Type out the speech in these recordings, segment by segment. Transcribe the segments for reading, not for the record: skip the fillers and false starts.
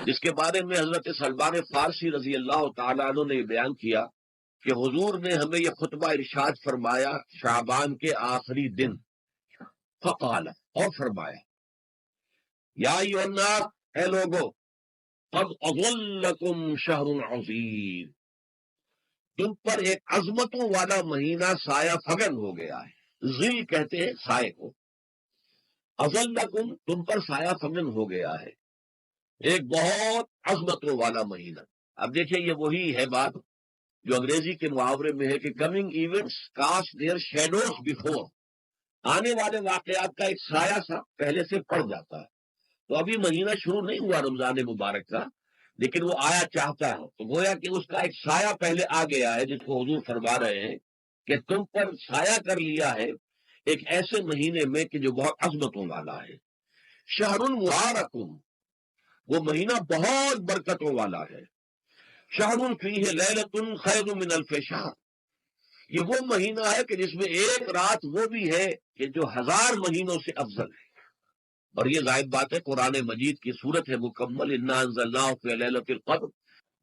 جس کے بارے میں حضرت سلمان فارسی رضی اللہ تعالیٰ عنہ نے بیان کیا کہ حضور نے ہمیں یہ خطبہ ارشاد فرمایا شعبان کے آخری دن، فقال، اور فرمایا یا ایھا الناس، اے لوگو، قد اظلکم شہر عظیم، تم پر ایک عظمتوں والا مہینہ سایہ فگن ہو گیا ہے۔ ذل کہتے ہیں سائے کو، اظلکم تم پر سایہ فگن ہو گیا ہے، ایک بہت عظمتوں والا مہینہ۔ اب دیکھیں یہ وہی ہے بات جو انگریزی کے محاورے میں ہے کہ coming events cast their shadows before, آنے والے واقعات کا ایک سایہ سا پہلے سے پڑ جاتا ہے۔ تو ابھی مہینہ شروع نہیں ہوا رمضان مبارک کا، لیکن وہ آیا چاہتا ہے، تو گویا کہ اس کا ایک سایہ پہلے آ گیا ہے، جس کو حضور فرما رہے ہیں کہ تم پر سایہ کر لیا ہے ایک ایسے مہینے میں کہ جو بہت عظمتوں والا ہے۔ شہر مبارک، وہ مہینہ بہت برکتوں والا ہے۔ شہر فیہ لیلۃ خیر من الف شہر، یہ وہ مہینہ ہے کہ جس میں ایک رات وہ بھی ہے کہ جو 1000 مہینوں سے افضل ہے۔ اور یہ ظاہر بات ہے قرآن مجید کی صورت ہے مکمل، انا انزلناہ فی لیلۃ القدر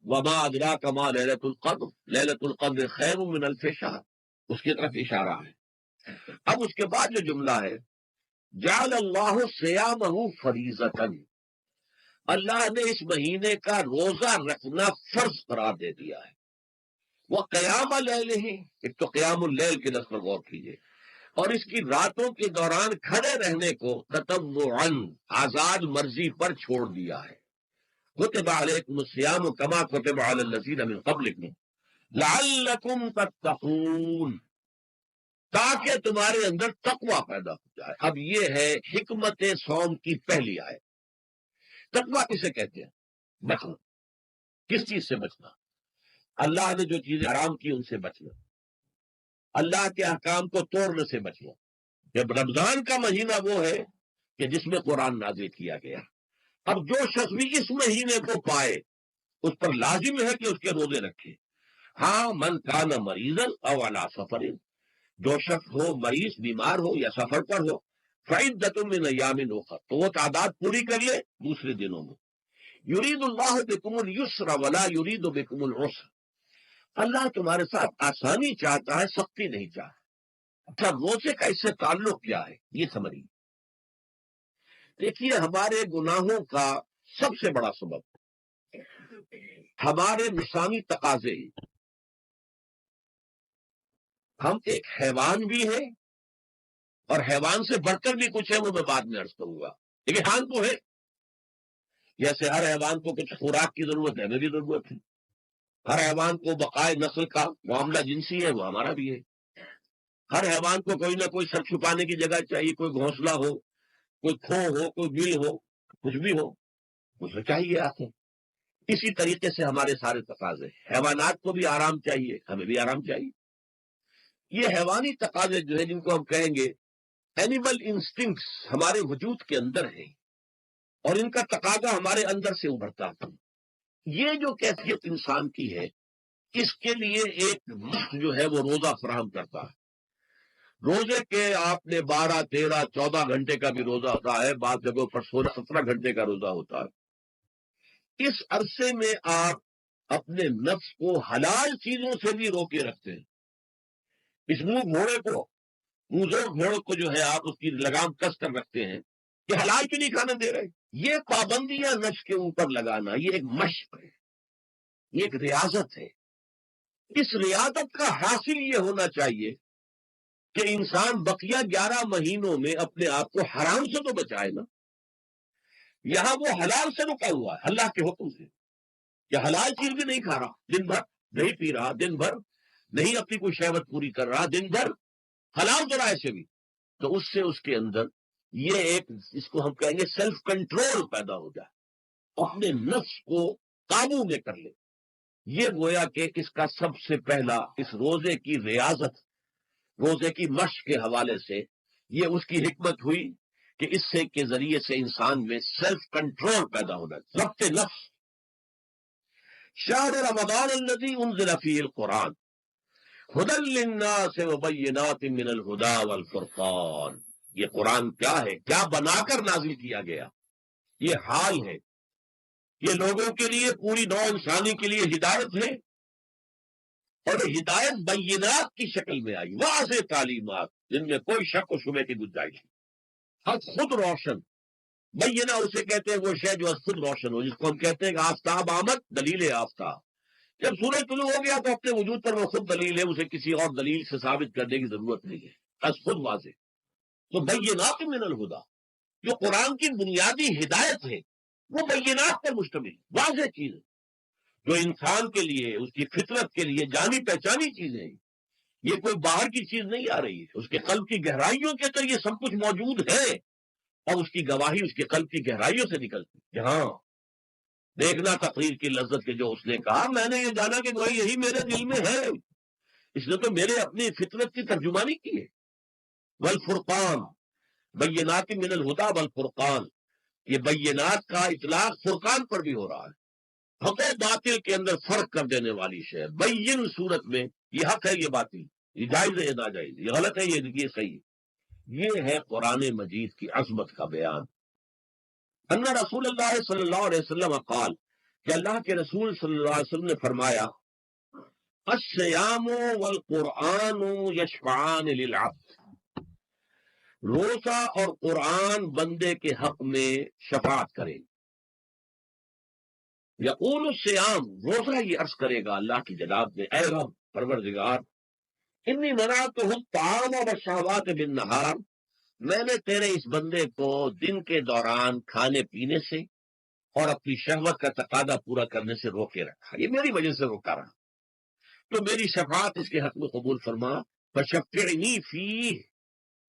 وما ادراک ما لیلۃ القدر لیلۃ القدر خیر من الف شہر، اس کی طرف اشارہ ہے۔ اب اس کے بعد جو جملہ ہے جعل اللہ صیامہ فریضۃ، اللہ نے اس مہینے کا روزہ رکھنا فرض قرار دے دیا ہے۔ وہ قیام اللیل ہی، ایک تو قیام اللیل کے لفظ پر غور کیجیے، اور اس کی راتوں کے دوران کھڑے رہنے کو تطوعاً آزاد مرضی پر چھوڑ دیا ہے۔ کتب علیکم الصیام کما کتب علی الذین من قبلکم لعلکم تتقون، تاکہ تمہارے اندر تقوی پیدا ہو جائے۔ اب یہ ہے حکمت صوم کی پہلی آیت۔ تقوی کسے کہتے ہیں؟ بچنا۔ کس چیز سے بچنا؟ اللہ نے جو چیزیں حرام کی ان سے بچنا، اللہ کے احکام کو توڑنے سے بچنا۔ جب رمضان کا مہینہ وہ ہے کہ جس میں قرآن نازل کیا گیا، اب جو شخص بھی اس مہینے کو پائے اس پر لازم ہے کہ اس کے روزے رکھے۔ ہاں، من کان مریضا او علی سفر، جو شخص ہو مریض، بیمار ہو یا سفر پر ہو، فعدۃ من ایام اخر، تو وہ تعداد پوری کر لے دوسرے دنوں میں۔ یرید اللہ بکم اليسر ولا یرید بکم العسر، اللہ تمہارے ساتھ آسانی چاہتا ہے، سختی نہیں چاہتا۔ اچھا، روزے کا اس سے تعلق کیا ہے یہ سمجھیے۔ دیکھیے، ہمارے گناہوں کا سب سے بڑا سبب ہمارے نفسانی تقاضے۔ ہم ایک حیوان بھی ہیں اور حیوان سے بڑھ کر بھی کچھ ہے، وہ میں بعد میں عرض کروں گا، لیکن حیوان تو ہے۔ جیسے ہر حیوان کو کچھ خوراک کی ضرورت ہے، ہمیں بھی ضرورت ہے۔ ہر حیوان کو بقائے نسل کا معاملہ جنسی ہے، وہ ہمارا بھی ہے۔ ہر حیوان کو کوئی نہ کوئی سر چھپانے کی جگہ چاہیے، کوئی گھونسلہ ہو، کوئی کھو ہو، کوئی بل ہو، کچھ بھی ہو، کچھ چاہیے آخر۔ اسی طریقے سے ہمارے سارے تقاضے، حیوانات کو بھی آرام چاہیے، ہمیں بھی آرام چاہیے۔ یہ حیوانی تقاضے جو ہے، جن کو ہم کہیں گے اینیمل انسٹنکٹس، ہمارے وجود کے اندر ہیں، اور ان کا تقاضا ہمارے اندر سے ابھرتا ہے۔ یہ جو کیفیت انسان کی ہے، اس کے لیے ایک وقت جو ہے وہ روزہ فراہم کرتا ہے۔ روزے کے آپ نے 12، 13، 14 گھنٹے کا بھی روزہ ہوتا ہے، بعض جگہوں پر 16، 17 گھنٹے کا روزہ ہوتا ہے۔ اس عرصے میں آپ اپنے نفس کو حلال چیزوں سے بھی روکے رکھتے ہیں۔ اس منہ گھوڑے کو جو ہے آپ اس کی لگام کس کر رکھتے ہیں کہ حلال کیوں نہیں کھانے دے رہے۔ یہ پابندیاں نفس کے اوپر لگانا، یہ ایک مشق ہے، یہ ایک ریاضت ہے۔ اس ریاضت کا حاصل یہ ہونا چاہیے کہ انسان بقیہ 11 مہینوں میں اپنے آپ کو حرام سے تو بچائے نا۔ یہاں وہ حلال سے رکا ہوا ہے اللہ کے حکم سے، کہ حلال چیز بھی نہیں کھا رہا، دن بھر نہیں پی رہا، دن بھر نہیں اپنی کوئی شہوت پوری کر رہا، دن بھر حلال ذرائع سے بھی، تو اس سے اس کے اندر یہ ایک، اس کو ہم کہیں گے سیلف کنٹرول پیدا ہو جائے، اپنے نفس کو قابو میں کر لے۔ یہ گویا کہ اس کا سب سے پہلا، اس روزے کی ریاضت، روزے کی مشق کے حوالے سے یہ اس کی حکمت ہوئی کہ اس سے کے ذریعے سے انسان میں سیلف کنٹرول پیدا ہونا، ضبط نفس۔ شہر رمضان الذی انزل فیہ القرآن ھدی للناس وبینات من الہدی والفرقان، یہ قرآن کیا ہے، کیا بنا کر نازل کیا گیا؟ یہ حال ہے یہ لوگوں کے لیے، پوری نوع انسانی کے لیے ہدایت ہے، اور ہدایت بینات کی شکل میں آئی، واضح تعلیمات جن میں کوئی شک و شبہ کی گنجائش نہیں، حق خود روشن۔ بینہ اسے کہتے ہیں وہ شے جو خود روشن ہو، جس کو ہم کہتے ہیں کہ آفتاب آمد، دلیل آفتاب۔ جب سورج طلوع ہو گیا تو اپنے وجود پر وہ خود دلیل ہے، اسے کسی اور دلیل سے ثابت کرنے کی ضرورت نہیں ہے، بس خود واضح۔ تو بینات من الہدا، جو قرآن کی بنیادی ہدایت ہے وہ بینات پر مشتمل، واضح چیز ہے، جو انسان کے لیے، اس کی فطرت کے لیے جانی پہچانی چیزیں ہیں۔ یہ کوئی باہر کی چیز نہیں آ رہی ہے، اس کے قلب کی گہرائیوں کے اندر یہ سب کچھ موجود ہے، اور اس کی گواہی اس کے قلب کی گہرائیوں سے نکلتی ہے۔ ہاں دیکھنا تقریر کی لذت کے جو اس نے کہا، میں نے یہ جانا کہ کوئی یہی میرے دل میں ہے، اس نے تو میرے اپنی فطرت کی ترجمانی کی ہے۔ والفرقان، بینات من الہدا والفرقان، یہ بینات کا اطلاق فرقان پر بھی ہو رہا ہے، حق و باطل کے اندر فرق کر دینے والی شے۔ بین صورت میں یہ حق ہے، یہ باطل، یہ جائز ہے، یہ ناجائز، یہ غلط ہے، یہ صحیح ہے۔ یہ ہے قرآن مجید کی عظمت کا بیان۔ ان رسول اللہ صلی اللہ علیہ وسلم قال، کہ اللہ کے رسول صلی اللہ علیہ وسلم نے فرمایا، الصیام والقرآن یشفعان للعبد، روزہ اور قرآن بندے کے حق میں شفاعت کریں۔ یقول الصیام، روزہ یہ عرض کرے گا اللہ کی جناب میں، اے رب پروردگار، انی منعتہ الطعام والشہوات بالنہار، میں نے تیرے اس بندے کو دن کے دوران کھانے پینے سے اور اپنی شہوت کا تقاضا پورا کرنے سے روکے رکھا، یہ میری وجہ سے روکا رہا، تو میری شفاعت اس کے حق میں قبول فرما، فشفعنی فیہ،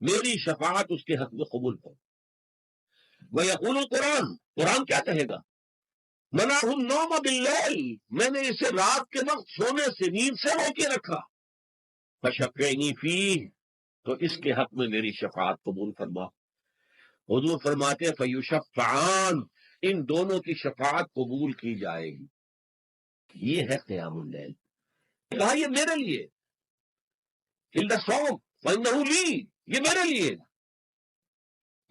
میری شفاعت اس کے حق میں قبول فرما۔ ویقول القرآن، قرآن کیا کہے گا، منعہ النوم باللیل، میں نے اسے رات کے وقت سونے سے، نیند سے روکے رکھا، فشفعنی فیہ، تو اس کے حق میں میری شفاعت قبول فرما۔ حضور فرماتے ہیں فیشفعان، ان دونوں کی شفاعت قبول کی جائے گی۔ یہ ہے قیام اللیل۔ کہا یہ میرے لیے، الا الصوم فانہ لی، یہ میرے لیے،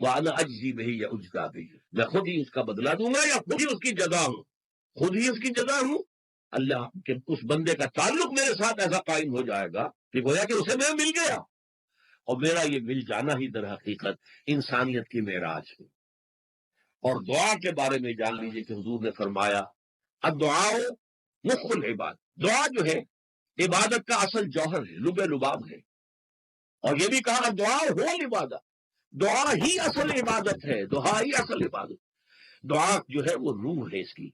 وانا اجزی بہ یا اجزا بہ، میں خود ہی اس کا بدلہ دوں گا یا خود ہی اس کی جزا ہوں، خود ہی اس کی جزا ہوں۔ اللہ کے اس بندے کا تعلق میرے ساتھ ایسا قائم ہو جائے گا کہ گویا کہ اسے میں مل گیا، اور میرا یہ مل جانا ہی در حقیقت انسانیت کی معراج ہے۔ اور دعا کے بارے میں جان لیجئے کہ حضور نے فرمایا، الدعاء مخ العباد، دعا جو ہے عبادت کا اصل جوہر ہے، لب لباب ہے، اور یہ بھی کہا دعا ہو العبادت، دعا ہی اصل عبادت ہے، دعا ہی اصل عبادت، دعا جو ہے وہ روح ہے اس کی،